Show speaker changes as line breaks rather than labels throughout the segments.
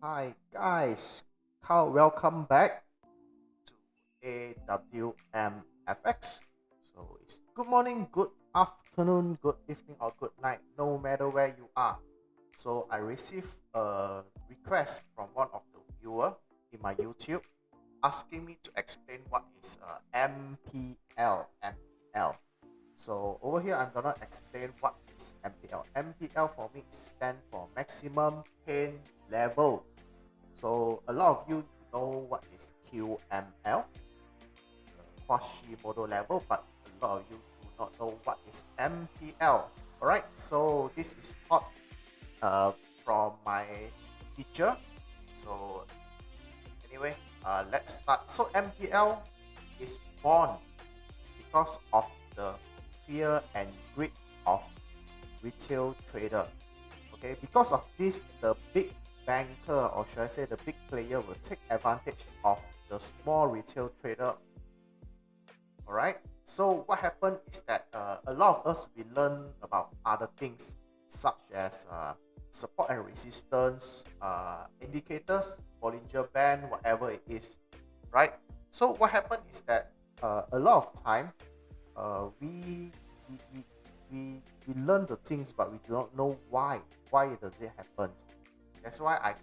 Hi guys, welcome back to AWMFX. So it's good morning, good afternoon, good evening, or good night, no matter where you are. So I received a request from one of the viewer in my YouTube asking me to explain what is MPL. MPL. So over here, I'm gonna explain what is MPL. MPL for me stand for maximum pain level. So a lot of you know what is QML, Quasimodo level, but a lot of you do not know what is MPL. Alright, so this is taught from my teacher. So anyway, let's start. So MPL is born because of the fear and greed of retail trader. Okay, because of this, the big banker, or should I say the big player, will take advantage of the small retail trader. All right, so what happened is that a lot of us, we learn about other things such as support and resistance, indicators, Bollinger Band, whatever it is, right? So what happened is that a lot of time we, we, we learn the things, but we do not know why does it happen. That's why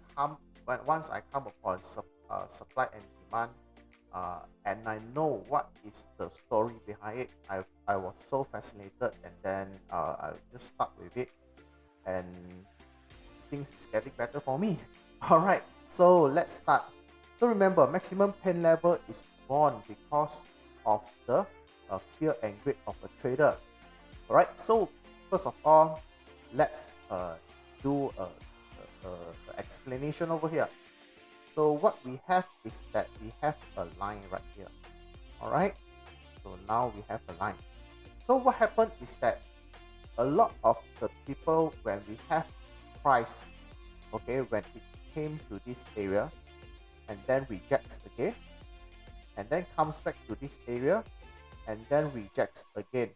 once I come upon supply and demand, and I know what is the story behind it. I was so fascinated, and then I just stuck with it, and things is getting better for me. All right, so let's start. So remember, maximum pain level is born because of the fear and greed of a trader. All right, so first of all, let's do a explanation over here. So what we have is that we have a line right here. All right, so now we have a line. So what happened is that a lot of the people, when we have price, okay, when it came to this area and then rejects again, and then comes back to this area and then rejects again.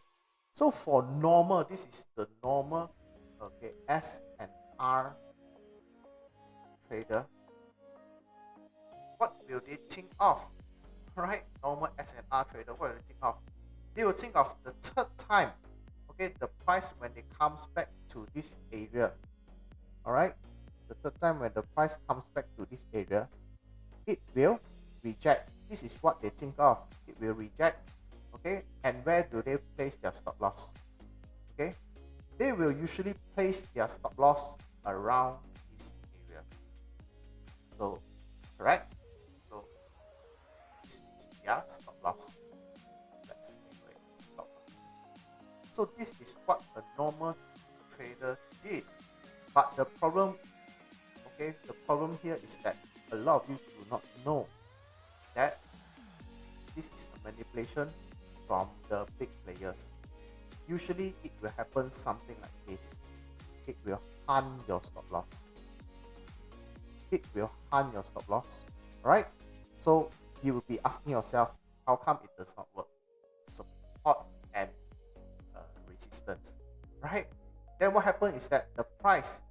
So for normal, this is the normal, okay, S and R trader. What will they think of? Right? Normal S and R trader, what will they think of? They will think of the third time, okay, the price when it comes back to this area. All right, the third time when the price comes back to this area, it will reject. This is what they think of. It will reject. Okay, and where do they place their stop loss? Okay, they will usually place their stop loss around this area. So correct, so this is their stop loss. Let's take a stop loss. So this is what a normal trader did, but the problem, okay, the problem here is that a lot of you do not know that this is a manipulation from the big players. Usually it will happen something like this. It will hunt your stop loss. It will hunt your stop loss. Right? So you will be asking yourself, how come it does not work? Support and resistance. Right? Then what happened is that the price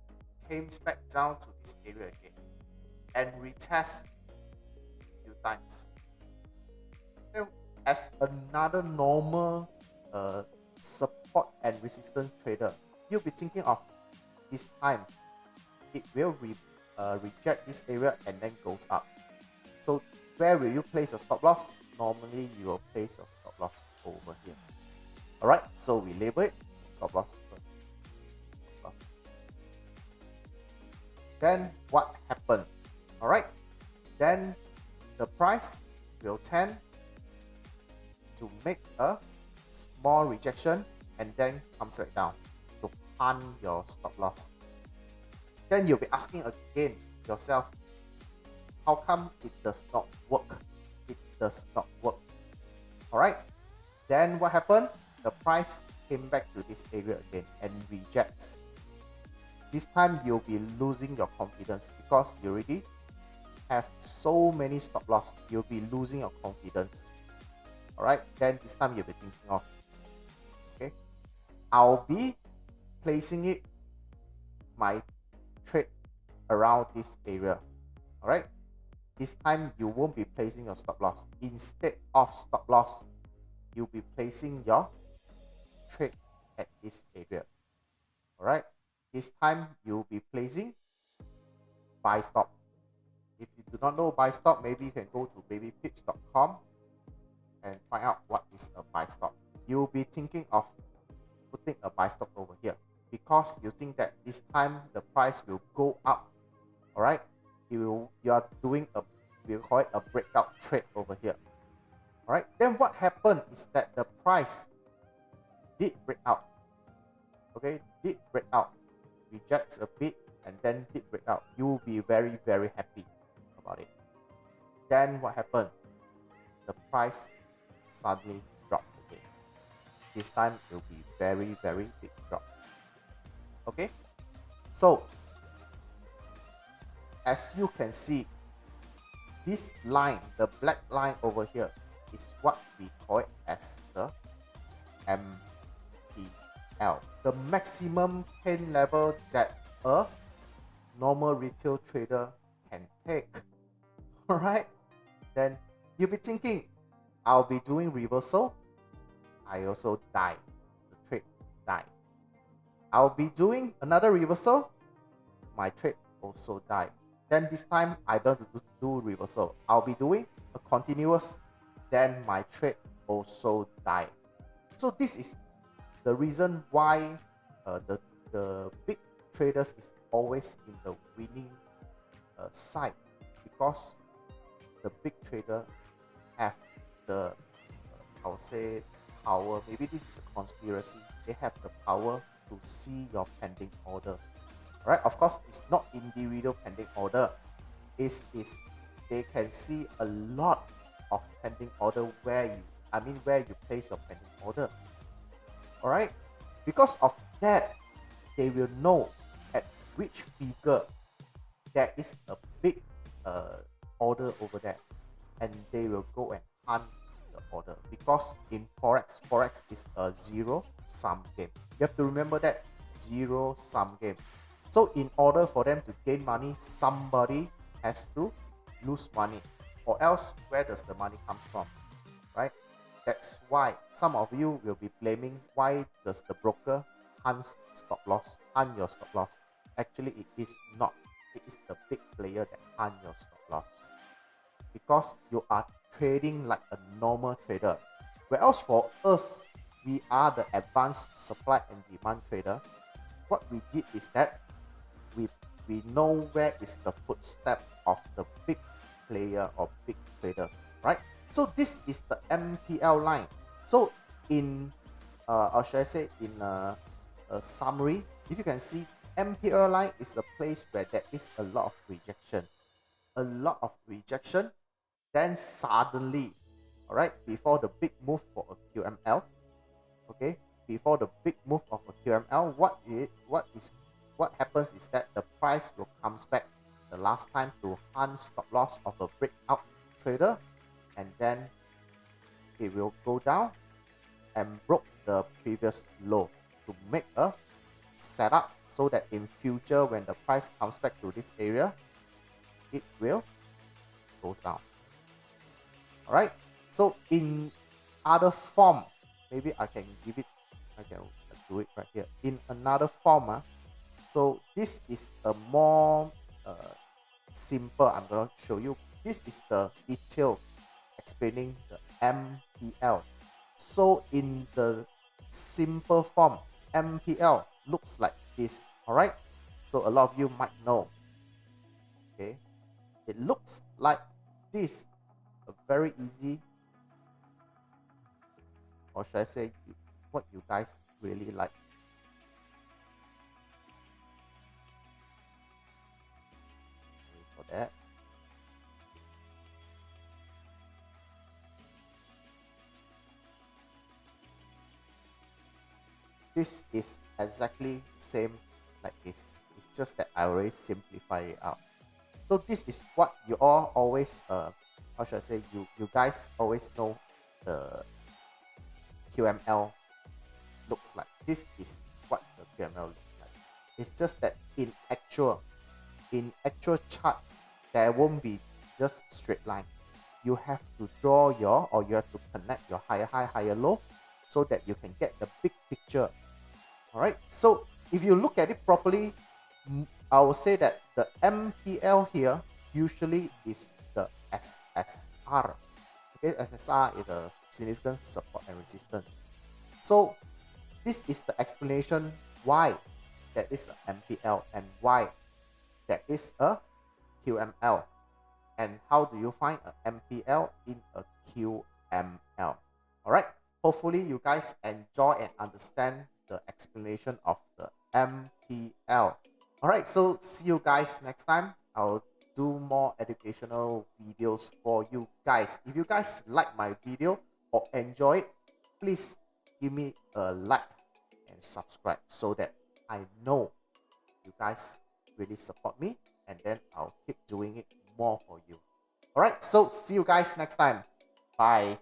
came back down to this area again and retest a few times. Then as another normal support and resistance trader, you'll be thinking of this time it will reject this area and then goes up. So where will you place your stop loss? Normally you will place your stop loss over here. All right, so we label it stop loss first. Stop loss. Then what happened? All right, then the price will tend to make a small rejection and then comes back down to hunt your stop loss. Then you'll be asking again yourself, how come it does not work? It does not work. All right, then what happened? The price came back to this area again and rejects. This time you'll be losing your confidence because you already have so many stop loss. You'll be losing your confidence. All right, then this time you'll be thinking of, okay, I'll be placing it, my trade, around this area. All right. This time you won't be placing your stop loss. Instead of stop loss, you'll be placing your trade at this area. All right. This time you'll be placing buy stop. If you do not know buy stop, maybe you can go to babypips.com and find out what is a buy stop. You'll be thinking of putting a buy stop over here because you think that this time the price will go up. All right. You are doing a, we'll call it a breakout trade over here. All right. Then what happened is that the price did break out. Okay, did break out, rejects a bit, and then did break out. You'll be very, very happy about it. Then what happened? The price suddenly dropped again. This time it will be very, very big drop. Okay, so as you can see, this line, the black line over here, is what we call it as the MPL, the maximum pain level that a normal retail trader can take. All right, then you'll be thinking, I'll be doing reversal. I also die. The trade die. I'll be doing another reversal. My trade also die. Then this time I don't do reversal. I'll be doing a continuous. Then my trade also die. So this is the reason why the big traders is always in the winning side, because the big trader have the I would say power. Maybe this is a conspiracy. They have the power to see your pending orders. Right? Of course, it's not individual pending order. Is they can see a lot of pending order where you place your pending order. All right? Because of that, they will know at which figure there is a big order over there, and they will go and hunt the order. Because in forex is a zero sum game. You have to remember that, zero sum game. So in order for them to gain money, somebody has to lose money, or else where does the money comes from, right? That's why some of you will be blaming, why does the broker hunt your stop loss? Actually, it is not. It is the big player that hunt your stop loss, because you are trading like a normal trader. Whereas for us, we are the advanced supply and demand trader. What we did is that we know where is the footstep of the big player or big traders, right? So this is the MPL line. So in or should I say in a summary, if you can see, MPL line is a place where there is a lot of rejection. Then suddenly, all right, before the big move for a QML, okay, before the big move of a QML, what happens is that the price will comes back the last time to hunt stop loss of a breakout trader, and then it will go down and broke the previous low to make a setup, so that in future when the price comes back to this area, it will goes down. All right, so in other form, maybe I can do it right here in another form. So this is a more simple. I'm going to show you. This is the detail explaining the MPL. So in the simple form, MPL looks like this. All right, so a lot of you might know. Okay, it looks like this. A very easy, or should I say, what you guys really like. For that, this is exactly same like this. It's just that I already simplify it out. So this is what you all always how should I say, you guys always know the QML looks like. This is what the QML looks like. It's just that in actual chart, there won't be just straight line. You have to draw or you have to connect your higher high, higher low, so that you can get the big picture. All right. So if you look at it properly, I will say that the MPL here usually is the SSR. Okay, SSR is a significant support and resistance. So this is the explanation why there is a MPL and why there is a QML. And how do you find a MPL in a QML? All right. Hopefully you guys enjoy and understand the explanation of the MPL. All right. So see you guys next time. I'll do more educational videos for you guys. If you guys like my video or enjoy it, please give me a like and subscribe so that I know you guys really support me, and then I'll keep doing it more for you. All right, so see you guys next time. Bye.